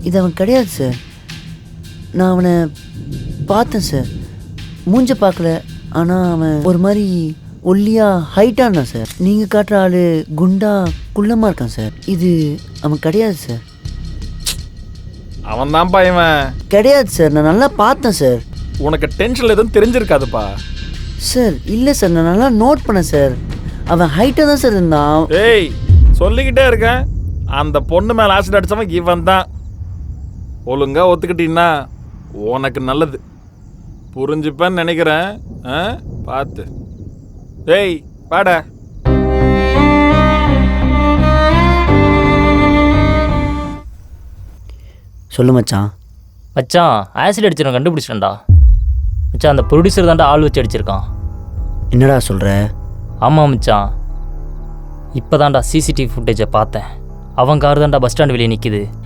இது அவன் கிடையாது சார். நான் அவனை பார்த்தேன் சார். மூஞ்ச பார்க்கல, ஆனால் அவன் ஒரு மாதிரி ஒல்லியாக ஹைட்டாக இருந்தான் சார். நீங்கள் காட்டுற ஆள் குண்டா குள்ளமாக இருக்கான் சார். இது அவன் கிடையாது சார். அவன் தான்ப்பா இவன். கிடையாது சார், நான் நல்லா பார்த்தேன் சார். உனக்கு டென்ஷனில் எதுவும் தெரிஞ்சிருக்காதுப்பா. சார் இல்லை சார், நான் நல்லா நோட் பண்ணேன் சார். அவன் ஹைட்டாக தான் சார் இருந்தான். ஏய், சொல்லிக்கிட்டே இருக்கேன், அந்த பொண்ணு மேலே ஆசிட் அடித்தவன் இவன் தான். ஒழுங்கா ஒத்துக்கிட்டீங்கன்னா உனக்கு நல்லது. புரிஞ்சுப்பேன்னு நினைக்கிறேன். பார்த்து. ஏய் பாட. சொல்லு மச்சான். மச்சான், ஆசிட் அடிச்சிருக்கான், கண்டுபிடிச்சிட்டேன்டா. மச்சான், அந்த ப்ரொடியூசர் தான்டா ஆள் வச்சு அடிச்சிருக்கான். என்னடா சொல்கிற? ஆமாம் மச்சான், இப்போ தான்டா சிசிடிவி ஃபுட்டேஜை பார்த்தேன். அவன் கார் தான்டா பஸ் ஸ்டாண்ட் வெளியே நிற்கிது.